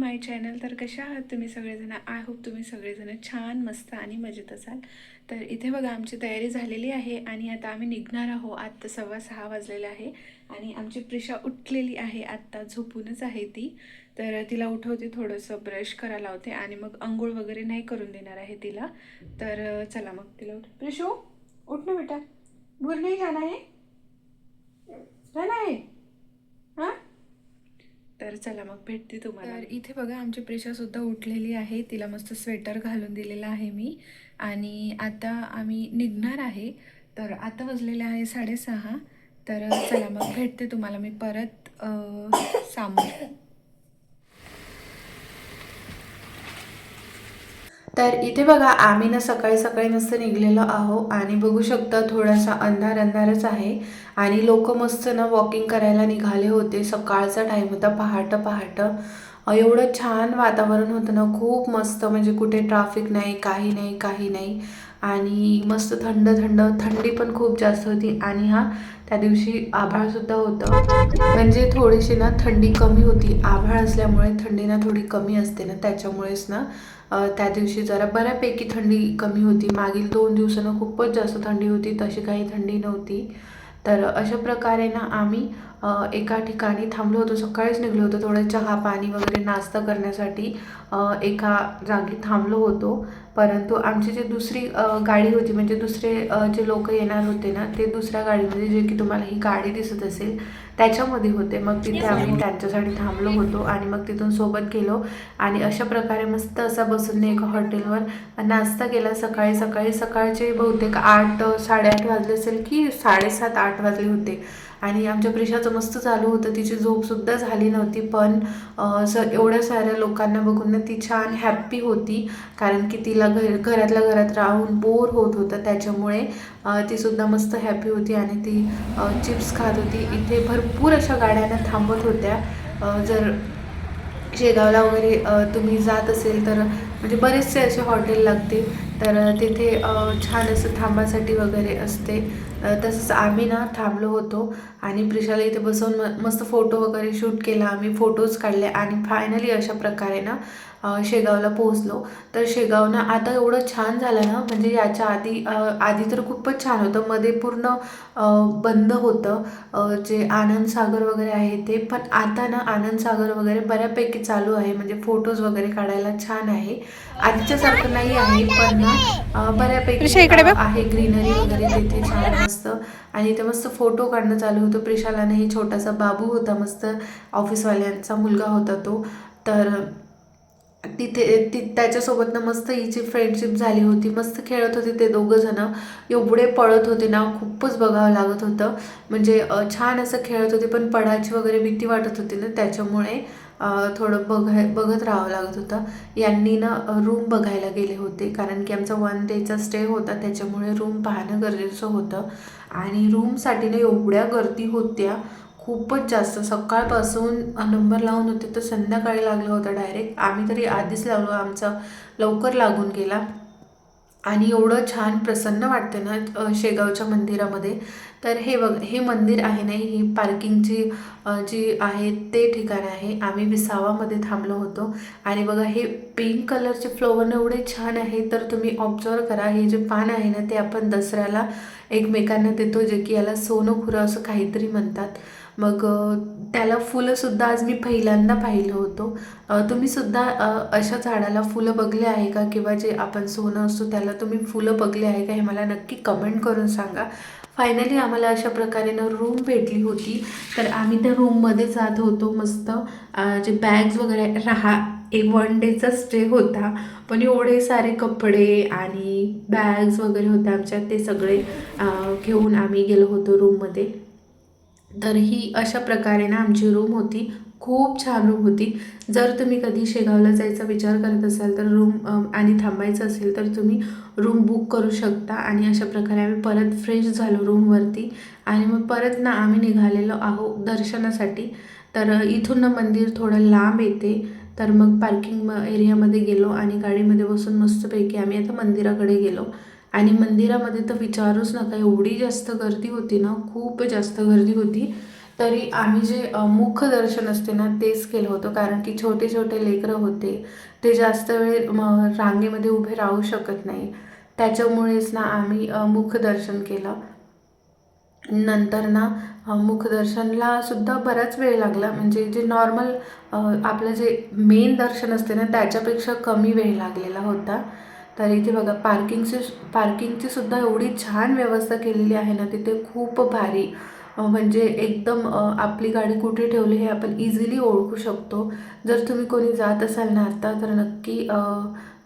माय channel. तर कशा आहात तुम्ही सगळेजण? आय होप तुम्ही सगळेजण छान मस्त आणि मजेत असाल. तर इथे बघा आमची तयारी झालेली आहे आणि आता आम्ही निघणार आहोत. आत्ता 6:15 वाजलेले आहे आणि आमची प्रिशा उठलेली आहे, आत्ता झोपूनच आहे ती. तर तिला उठवते, थोडंसं ब्रश करायला लावते आणि मग अंघोळ वगैरे नाही करून देणार आहे तिला. तर चला मग तिला प्रिशू उठ ना बेटा, भूल नाही जाना है, जाना है हां. तर चला मग भेटते तुम्हाला. तर इथे बघा आमची प्रेशा सुद्धा उठलेली आहे, तिला मस्त स्वेटर घालून दिलेला आहे मी आणि आता आम्ही निघणार आहे. तर आता वाजलेले आहे 6:30. तर चला मग भेटते तुम्हाला मी परत सामोर. तर इथे बघा आम्ही ना सकाळी सकाळी मस्त निघलेलो आहो आणि बघू शकता थोडासा अंधारच आहे आणि लोक मस्त ना वॉकिंग करायला निघाले होते. सकाळचा टाईम होता, पहाट एवढं छान वातावरण होतं ना, खूप मस्त. म्हणजे कुठे ट्रॅफिक नाही, काही नाही आणि मस्त थंडी पण खूप जास्त होती. आणि त्या दिवशी आभाळसुद्धा होतं, म्हणजे थोडीशी ना थंडी कमी होती. आभाळ असल्यामुळे थंडी ना थोडी कमी असते ना, त्याच्यामुळेच ना त्या दिवशी जरा बऱ्यापैकी थंडी कमी होती. मागील 2 दिवसानं खूपच जास्त थंडी होती, तशी काही थंडी नव्हती. तर अशा प्रकारे ना आम्ही एका ठिकाणी थांबलो होतो. सकाळीच निघलो होतो, थोडं चहा पाणी वगैरे नाश्ता करण्यासाठी एका जागी थांबलो होतो. परंतु आमची जी दुसरी गाडी होती, म्हणजे दुसरे जे लोक येणार होते ना, ते दुसऱ्या गाडीमध्ये, जे की तुम्हाला ही गाडी दिसत असेल त्याच्यामध्ये होते. मग तिथे आम्ही त्यांच्यासाठी थांबलो होतो आणि मग तिथून सोबत गेलो आणि अशा प्रकारे मस्त असा बसून एका हॉटेलवर नाश्ता केला. सकाळचे बहुतेक 8-8:30 वाजले असेल, की 7:30-8 वाजले होते. आणि आमच्या प्रिशाचं मस्त चालू होतं, तिची झोपसुद्धा झाली नव्हती. पण एवढ्या साऱ्या लोकांना बघून ना ती छान हॅप्पी होती, कारण की तिला घरातल्या घरात राहून बोर होत होतं. त्याच्यामुळे तीसुद्धा मस्त हॅप्पी होती आणि ती चिप्स खात होती. इथे भरपूर अशा गाड्यांना थांबत होत्या. जर शेगावला वगैरे तुम्ही जात असेल तर म्हणजे बरेचसे असे हॉटेल लागते, तर तिथे छान असं थांबासाठी वगैरे असते. तसंच आम्ही ना थांबलो होतो आणि प्रिशाला इथे बसवून मस्त फोटो वगैरे शूट केला. आम्ही फोटोज काढले आणि फायनली अशा प्रकारे ना शेगावला पोहोचलो. तर शेगाव ना आता एवढं छान झालं ना, म्हणजे याच्या आधी तर खूपच छान होतं. मध्ये पूर्ण बंद होतं जे आनंद सागर वगैरे आहे ते. पण आता ना आनंद सागर वगैरे बऱ्यापैकी चालू आहे, म्हणजे फोटोज वगैरे काढायला छान आहे. आधीच्यासारखं नाही आहे, पण ना बऱ्यापैकी आहे, ग्रीनरी वगैरे तिथे छान मस्त. आणि इथे मस्त फोटो काढणं चालू होतं. प्रिशाला नाही, छोटासा बाबू होता, मस्त ऑफिसवाल्यांचा मुलगा होता तो. तर त्याच्यासोबत मस्त हिची फ्रेंडशिप झाली होती. मस्त खेळत होते ते दोघं जण, एवढे पळत होते ना, खूपच बघावं लागत होतं. म्हणजे छान असं खेळत होते, पण पडायची वगैरे भीती वाटत होती ना, त्याच्यामुळे थोडं बघत राहावं लागत होतं. यांनी ना रूम बघायला गेले होते, कारण की आमचा 1 डेचा स्टे होता, त्याच्यामुळे रूम पाहणं गरजेचं होतं. आणि रूमसाठी ना एवढ्या गर्दी होत्या, खूपच जास्त. सकाळपासून नंबर लावून होते तर संध्याकाळी लागलं होतं डायरेक्ट. आम्ही तरी आधीच लावलो, आमचा लवकर लागून गेला. आणि एवढं छान प्रसन्न वाटते ना शेगावच्या मंदिरामध्ये. तर हे बघ, हे मंदिर आहे ना, ही पार्किंगची जी आहे ते ठिकाण आहे. आम्ही विसावामध्ये थांबलो होतो आणि बघा हे पिंक कलरचे फ्लॉवर एवढे छान आहे. तर तुम्ही ऑब्झर्व करा, हे जे पान आहे ना, ते आपण दसऱ्याला एकमेकांना देतो, जे की याला सोनं खुरं असं काहीतरी म्हणतात. मग त्याला फुलंसुद्धा आज मी पहिल्यांदा पाहिलं होतं. तुम्हीसुद्धा अशा झाडाला फुलं बघले आहे का, किंवा जे आपण सोनं असतो त्याला तुम्ही फुलं बघले आहे का, हे मला नक्की कमेंट करून सांगा. फायनली आम्हाला अशा प्रकारे रूम भेटली होती. तर आम्ही त्या रूममध्ये जात होतो. मस्त जे बॅग्स वगैरे एक 1 डेचा स्टे होता, पण एवढे सारे कपडे आणि बॅग्स वगैरे होते आमच्यात, ते सगळे घेऊन आम्ही गेलो होतो रूममध्ये. तर ही अशा प्रकारे ना आमची रूम होती. खूप छान रूम होती. जर तुम्ही कधी शेगावला जायचा विचार करत असाल तर रूम आणि थांबायचं असेल तर तुम्ही रूम बुक करू शकता. आणि अशा प्रकारे आम्ही परत फ्रेश झालो रूमवरती आणि मग परत ना आम्ही निघालेलो आहो दर्शनासाठी. तर इथून ना मंदिर थोडं लांब येते. तर मग पार्किंग एरियामध्ये गेलो आणि गाडीमध्ये बसून मस्तपैकी आम्ही आता मंदिराकडे गेलो. आणि मंदिरामध्ये तर विचारूच नका, एवढी जास्त गर्दी होती ना, खूप जास्त गर्दी होती. तरी आम्ही जे मुखदर्शन असते ना तेच केलं होतं, कारण की छोटे छोटे लेकरं होते, ते जास्त वेळ रांगेमध्ये उभे राहू शकत नाही. त्याच्यामुळेच ना आम्ही मुखदर्शन केलं. नंतर ना मुखदर्शनला सुद्धा बराच वेळ लागला, म्हणजे जे नॉर्मल आपलं जे मेन दर्शन असते ना त्याच्यापेक्षा कमी वेळ लागलेला होता. तर इथे बघा पार्किंगची सुद्धा एवढी छान व्यवस्था केलेली आहे ना तिथे, खूप भारी. म्हणजे एकदम आपली गाडी कुठे ठेवली हे आपण इझिली ओळखू शकतो. जर तुम्ही कोणी जात असाल ना आता, तर नक्की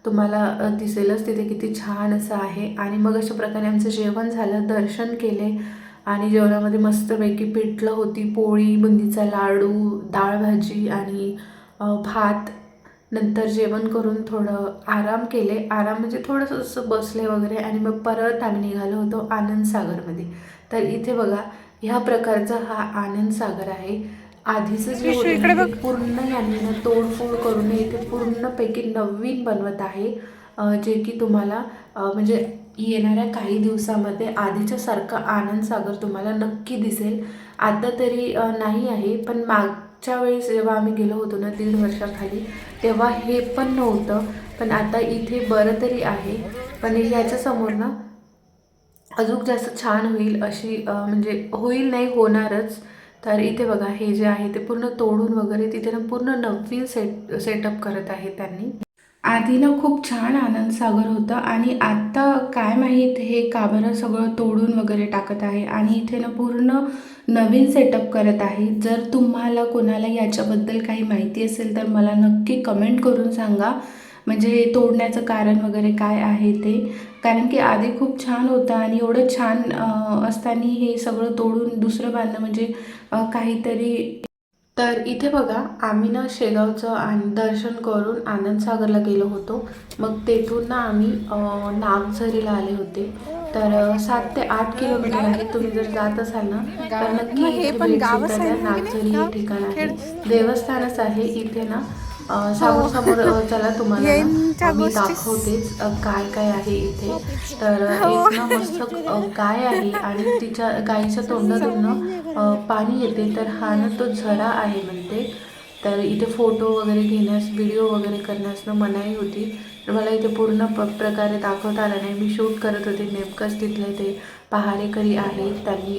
तुम्हाला दिसेलच तिथे किती छान असं आहे. आणि मग अशा प्रकारे आमचं जेवण झालं, दर्शन केले आणि जेवणामध्ये मस्तपैकी पिठलं होती, पोळी, बुंदीचा लाडू, डाळ भाजी आणि भात. नंतर जेवण करून थोडं आराम केले, आराम म्हणजे थोडंसं असं बसले वगैरे, आणि मग परत आम्ही निघालो होतो आनंदसागरमध्ये. तर इथे बघा, ह्या प्रकारचा हा आनंदसागर आहे. आधीचं जे होतं ना ते पूर्ण यांनी ना तोडफोड करून इथे पूर्णपैकी नवीन बनवत आहे. जे की तुम्हाला म्हणजे येणाऱ्या काही दिवसामध्ये आधीच्यासारखं आनंदसागर तुम्हाला नक्की दिसेल. आता तरी नाही आहे, पण मागच्या वेळेस जेव्हा आम्ही गेलो होतो ना 1.5 वर्षाखाली, तेव्हा हे पण नव्हतं. पण आता इथे बरं तरी आहे, पण याच्यासमोर ना अजून जास्त छान होईल अशी म्हणजे होईल नाही, होणारच. तर इथे बघा, हे जे आहे ते पूर्ण तोडून वगैरे तिथे ना पूर्ण नवीन सेटअप करत आहे त्यांनी. आधी ना खूप छान आनंदसागर होतं, आणि आत्ता काय माहीत हे का बरं सगळं तोडून वगैरे टाकत आहे आणि इथे ना पूर्ण नवीन सेटअप करत आहे. जर तुम्हाला कोणाला याच्याबद्दल काही माहिती असेल तर मला नक्की कमेंट करून सांगा, म्हणजे हे तोडण्याचं कारण वगैरे काय आहे ते. कारण की आधी खूप छान होतं, आणि एवढं छान असताना हे सगळं तोडून दुसरं बांधणं म्हणजे काहीतरी. तर इथे बघा, आम्ही ना शेगावचं दर्शन करून आनंदसागरला गेलो होतो. मग तेथून ना आम्ही नागझरीला आले होते. तर 7 ते 8 किलोमीटर आहे. तुम्ही जर जात असाल ना तर नक्की इथे भेट सुद्धा द्या. नागझरी हे ठिकाण आहे, देवस्थानच आहे इथे ना. समोर समोर चला, तुम्हाला ना मी दाखवतेच काय काय आहे इथे. तर एक ना मस्त गाय आहे, आणि तिच्या गाईच्या तोंडातून ना पाणी येते, तर हा ना तो झरा आहे म्हणते. तर इथे फोटो वगैरे घेण्यास, व्हिडिओ वगैरे करण्यास ना मनाई होती. तर मला इथे पूर्ण प्रकारे दाखवता आलं नाही, मी शूट करत होते. नेमकंच तिथले ते पहारेकरी आहेत, त्यांनी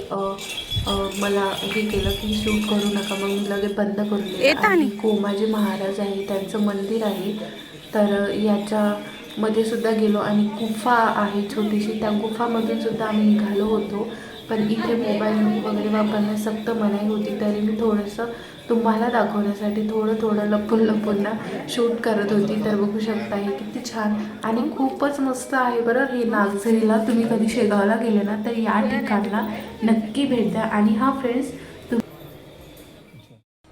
मला हे केलं की शूट करू नका, मग मी लगेच बंद करून दिलं. आणि कोमाजी महाराज आहे, त्यांचं मंदिर आहे. तर याच्यामध्ये सुद्धा गेलो, आणि गुफा आहे छोटीशी, त्या गुफामधून सुद्धा आम्ही निघालो होतो. पण इथे मोबाईल वगैरे वापरण्यास सक्त मनाई होती, तरी मी थोडंसं तुम्हाला दाखवण्यासाठी थोडं थोडं लपून लपून ना शूट करत होती. तर बघू शकता हे किती छान आणि खूपच मस्त आहे बरं. हे नागझरीला तुम्ही कधी शेगावला गेले ना तर या ठिकाणला नक्की भेट द्या. आणि हा फ्रेंड्स,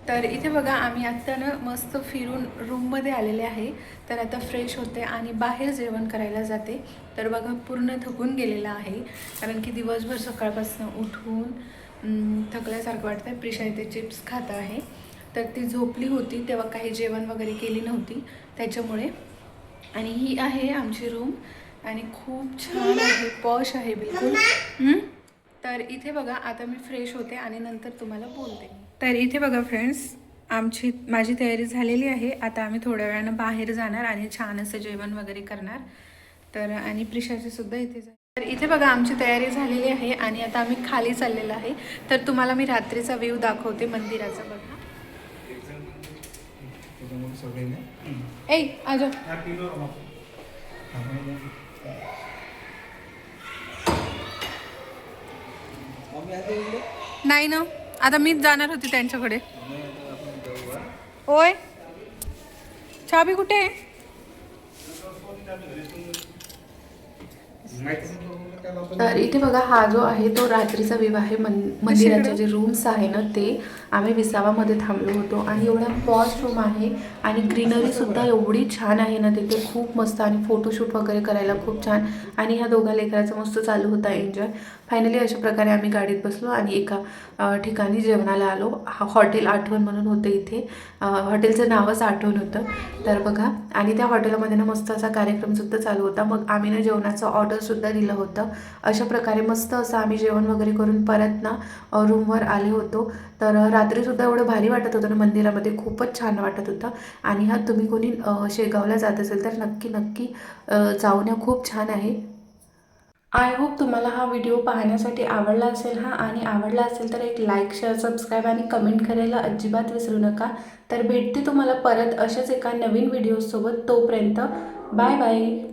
तर इथे बघा, आम्ही आत्ता ना मस्त फिरून रूममध्ये आलेले आहे. तर आता फ्रेश होते आणि बाहेर जेवण करायला जाते. तर बघा, पूर्ण थकून गेलेला आहे, कारण की दिवसभर सकाळपासून उठून थकल्यासारखं वाटतं आहे. प्रिशा इथे चिप्स खात आहे, तर ती झोपली होती तेव्हा काही जेवण वगैरे केली नव्हती त्याच्यामुळे. आणि ही आहे आमची रूम, आणि खूप छान आहे, पॉश आहे बिलकुल. तर इथे बघा, आता मी फ्रेश होते आणि नंतर तुम्हाला बोलते. तर इथे बघा फ्रेंड्स, माझी तयारी झालेली आहे. आता आम्ही थोड्या वेळानं बाहेर जाणार आणि छान असं जेवण वगैरे करणार. तर आणि प्रिशाची सुद्धा इथे जाईल. तर इथे बघा, आमची तयारी झालेली आहे आणि आता आम्ही खाली चाललेलो आहे. तर तुम्हाला मी रात्रीचा व्ह्यू दाखवते मंदिराचा. बघा, ए आजो, नाही ना, आता मीच जाणार होती त्यांच्याकडे. होय, चाबी कुठे आहे? तर इथे बघा, हा जो आहे तो रात्रीचा व्ह्यू आहे मंदिराचे जे रूम्स आहे ना ते. आम्ही विसावामध्ये थांबलो होतो आणि एवढा पॉश रूम आहे आणि ग्रीनरीसुद्धा एवढी छान आहे ना तिथे, खूप मस्त. आणि फोटोशूट वगैरे करायला खूप छान. आणि ह्या दोघा लेकराचं मस्त चालू होता एन्जॉय. फायनली अशा प्रकारे आम्ही गाडीत बसलो आणि एका ठिकाणी जेवणाला आलो. हॉटेल आठवण म्हणून होतं इथे, हॉटेलचं नावच आठवण होतं. तर बघा, आणि त्या हॉटेलमध्ये ना मस्त असा कार्यक्रमसुद्धा चालू होता. मग आम्ही ना जेवणाचं ऑर्डरसुद्धा दिलं होतं. अशा प्रकारे मस्त असं आम्ही जेवण वगैरे करून परत ना रूमवर आले होतो. तर रात्रीसुद्धा एवढं भारी वाटत होतं ना मंदिरामध्ये, खूपच छान वाटत होतं. आणि हा तुम्ही कोणी शेगावला जात असेल तर नक्की नक्की जाऊन या, खूप छान आहे. आय होप तुम्हाला हा व्हिडिओ पाहण्यासाठी आवडला असेल आणि आवडला असेल तर एक लाईक, शेअर, सबस्क्राईब आणि कमेंट करायला अजिबात विसरू नका. तर भेटते तुम्हाला परत अशाच एका नवीन व्हिडिओसोबत. तोपर्यंत बाय बाय.